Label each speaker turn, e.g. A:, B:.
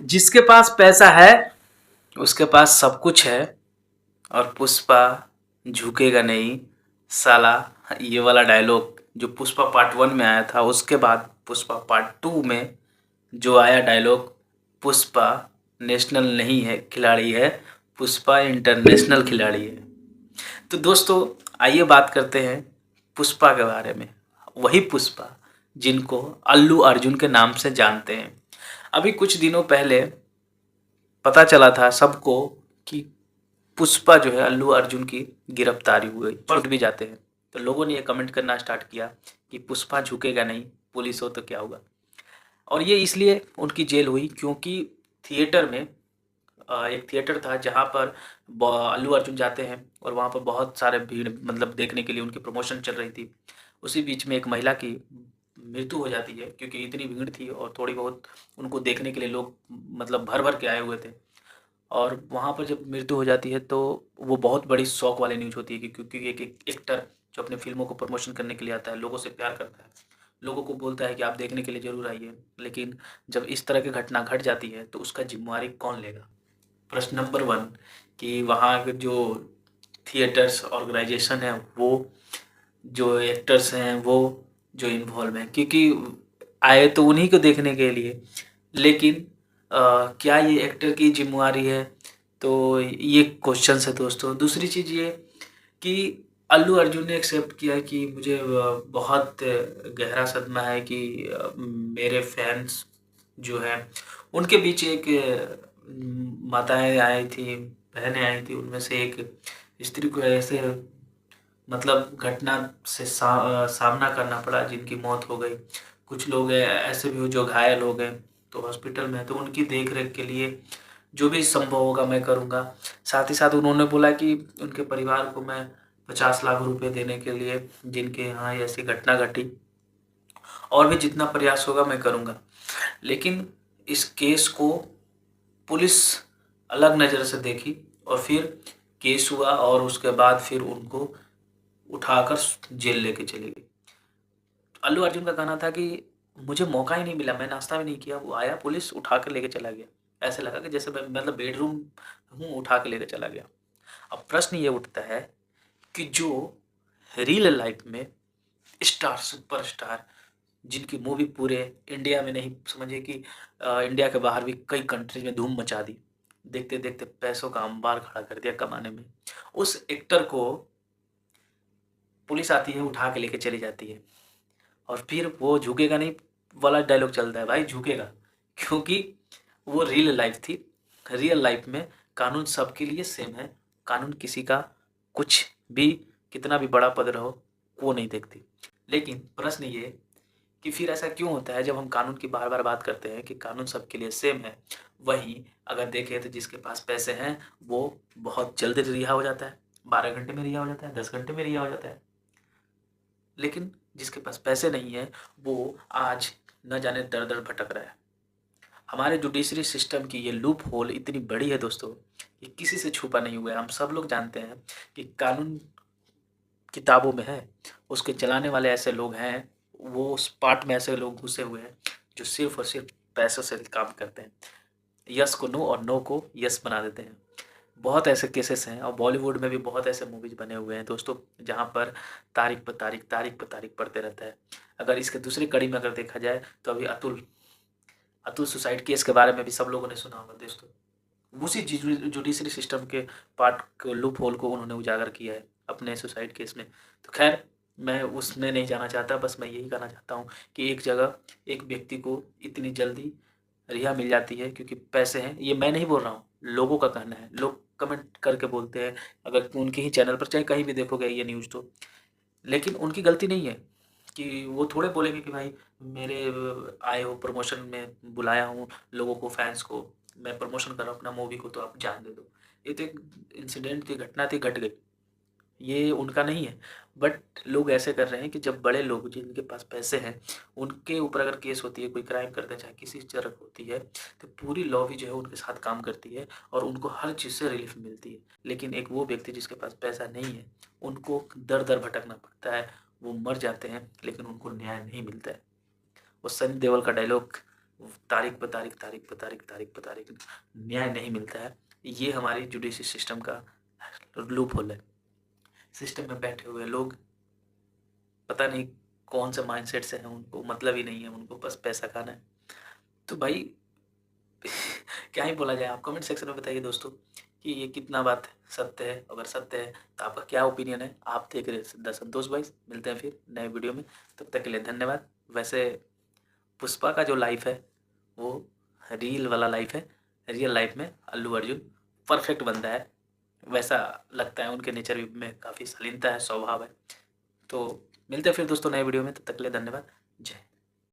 A: जिसके पास पैसा है उसके पास सब कुछ है। और पुष्पा झुकेगा नहीं साला। ये वाला डायलॉग जो पुष्पा पार्ट 1 में आया था, उसके बाद पुष्पा पार्ट 2 में जो आया डायलॉग, पुष्पा नेशनल नहीं है खिलाड़ी है, पुष्पा इंटरनेशनल खिलाड़ी है। तो दोस्तों आइए बात करते हैं पुष्पा के बारे में। वही पुष्पा जिनको अल्लू अर्जुन के नाम से जानते हैं। अभी कुछ दिनों पहले पता चला था सबको कि पुष्पा जो है अल्लू अर्जुन की गिरफ्तारी हुई, छूट भी जाते हैं। तो लोगों ने ये कमेंट करना स्टार्ट किया कि पुष्पा झुकेगा नहीं, पुलिस हो तो क्या होगा। और ये इसलिए उनकी जेल हुई क्योंकि थिएटर में एक थिएटर था जहाँ पर अल्लू अर्जुन जाते हैं और वहाँ पर बहुत सारे भीड़, मतलब देखने के लिए उनकी प्रमोशन चल रही थी। उसी बीच में एक महिला की मृत्यु हो जाती है क्योंकि इतनी भीड़ थी और थोड़ी बहुत उनको देखने के लिए लोग मतलब भर भर के आए हुए थे। और वहाँ पर जब मृत्यु हो जाती है तो वो बहुत बड़ी शौक वाली न्यूज़ होती है कि क्योंकि एक एक एक्टर जो अपने फिल्मों को प्रमोशन करने के लिए आता है, लोगों से प्यार करता है, लोगों को बोलता है कि आप देखने के लिए ज़रूर आइए, लेकिन जब इस तरह की घटना घट जाती है तो उसका जिम्मेवारी कौन लेगा। प्रश्न नंबर 1 कि वहाँ के जो थिएटर्स ऑर्गेनाइजेशन है, वो जो एक्टर्स हैं, वो जो इन्वॉल्व हैं, क्योंकि आए तो उन्हीं को देखने के लिए, लेकिन क्या ये एक्टर की जिम्मेवारी है? तो ये क्वेश्चन है दोस्तों। दूसरी चीज़ ये कि अल्लू अर्जुन ने एक्सेप्ट किया कि मुझे बहुत गहरा सदमा है कि मेरे फैंस जो हैं उनके बीच एक माताएं आई थी, बहनें आई थी, उनमें से एक स्त्री को ऐसे मतलब घटना से सामना करना पड़ा जिनकी मौत हो गई। कुछ लोग ऐसे भी हो जो घायल हो गए, तो हॉस्पिटल में है, तो उनकी देख रेख के लिए जो भी संभव होगा मैं करूँगा। साथ ही साथ उन्होंने बोला कि उनके परिवार को मैं 50 लाख रुपए देने के लिए, जिनके यहाँ ऐसी घटना घटी, और भी जितना प्रयास होगा मैं करूँगा। लेकिन इस केस को पुलिस अलग नज़र से देखी और फिर केस हुआ और उसके बाद फिर उनको उठाकर जेल लेके चली गई। अल्लू अर्जुन का कहना था कि मुझे मौका ही नहीं मिला, मैं नाश्ता भी नहीं किया, वो आया पुलिस उठा कर लेके चला गया। ऐसे लगा कि जैसे मैं मतलब बेडरूम हूँ, उठा के लेके चला गया। अब प्रश्न ये उठता है कि जो रियल लाइफ में स्टार, सुपरस्टार, जिनकी मूवी पूरे इंडिया में नहीं, समझिए कि इंडिया के बाहर भी कई कंट्रीज में धूम मचा दी, देखते देखते पैसों का अंबार खड़ा कर दिया कमाने में, उस एक्टर को पुलिस आती है उठा के लेके चली जाती है और फिर वो झुकेगा नहीं वाला डायलॉग चलता है। भाई झुकेगा, क्योंकि वो रियल लाइफ थी। रियल लाइफ में कानून सबके लिए सेम है। कानून किसी का कुछ भी, कितना भी बड़ा पद रहो, वो नहीं देखती। लेकिन प्रश्न ये कि फिर ऐसा क्यों होता है जब हम कानून की बार बार बात करते हैं कि कानून सबके लिए सेम है, वहीं अगर देखें तो जिसके पास पैसे हैं वो बहुत जल्द रिहा हो जाता है, 12 घंटे में रिहा हो जाता है, 10 घंटे में रिहा हो जाता है। लेकिन जिसके पास पैसे नहीं है वो आज न जाने दर-दर भटक रहा है। हमारे जुडिशरी सिस्टम की ये लूप होल इतनी बड़ी है दोस्तों, ये किसी से छुपा नहीं हुआ है। हम सब लोग जानते हैं कि कानून किताबों में है, उसके चलाने वाले ऐसे लोग हैं, वो उस पार्ट में ऐसे लोग घुसे हुए हैं जो सिर्फ़ और सिर्फ़ पैसों से काम करते हैं। यस को नो और नो को यस बना देते हैं। बहुत ऐसे केसेस हैं और बॉलीवुड में भी बहुत ऐसे मूवीज़ बने हुए हैं दोस्तों, जहाँ पर तारीख पे तारीख, तारीख पे तारीख पड़ते रहता है। अगर इसके दूसरी कड़ी में अगर देखा जाए तो अभी अतुल अतुल सुसाइड केस के बारे में भी सब लोगों ने सुना होगा दोस्तों। उसी जुडिशरी सिस्टम के पार्ट को, लूप होल को उन्होंने उजागर किया है अपने सुसाइड केस में। तो खैर मैं उसमें नहीं जाना चाहता, बस मैं यही कहना चाहता हूँ कि एक जगह एक व्यक्ति को इतनी जल्दी रिहा मिल जाती है क्योंकि पैसे हैं। ये मैं नहीं बोल रहा हूँ, लोगों का कहना है, लोग कमेंट करके बोलते हैं। अगर उनके ही चैनल पर चाहे कहीं भी देखोगे ये न्यूज़, तो लेकिन उनकी गलती नहीं है कि वो थोड़े बोलेंगे कि भाई मेरे आए हो प्रमोशन में, बुलाया हूँ लोगों को, फैंस को, मैं प्रमोशन कर रहा हूँ अपना मूवी को, तो आप जान दे दो। ये तो एक इंसिडेंट की घटना थी, घट गई, ये उनका नहीं है। बट लोग ऐसे कर रहे हैं कि जब बड़े लोग जिनके पास पैसे हैं उनके ऊपर अगर केस होती है, कोई क्राइम करते हैं, चाहे किसी तरह की होती है, तो पूरी लॉ भी जो है उनके साथ काम करती है और उनको हर चीज़ से रिलीफ मिलती है। लेकिन एक वो व्यक्ति जिसके पास पैसा नहीं है, उनको दर दर भटकना पड़ता है, वो मर जाते हैं लेकिन उनको न्याय नहीं मिलता है। वो सनी देओल का डायलॉग तारीख पर तारीख, तारीख पर तारीख, तारीख पर तारीख न्याय नहीं मिलता है। ये हमारी जुडिशरी सिस्टम का लूप होल है। सिस्टम में बैठे हुए लोग पता नहीं कौन से माइंडसेट से हैं, उनको मतलब ही नहीं है, उनको बस पैसा खाना है। तो भाई क्या ही बोला जाए। आप कमेंट सेक्शन में बताइए दोस्तों कि ये कितना बात सत्य है। अगर सत्य है तो आपका क्या ओपिनियन है। आप देख रहे द संतोष भाई। मिलते हैं फिर नए वीडियो में, तब तक के लिए धन्यवाद। वैसे पुष्पा का जो लाइफ है वो रियल वाला लाइफ है। रियल लाइफ में अल्लू अर्जुन परफेक्ट बंदा है, वैसा लगता है। उनके नेचर में काफ़ी शालीनता है, स्वभाव है। तो मिलते हैं फिर दोस्तों नए वीडियो में, तब तक के लिए धन्यवाद। जय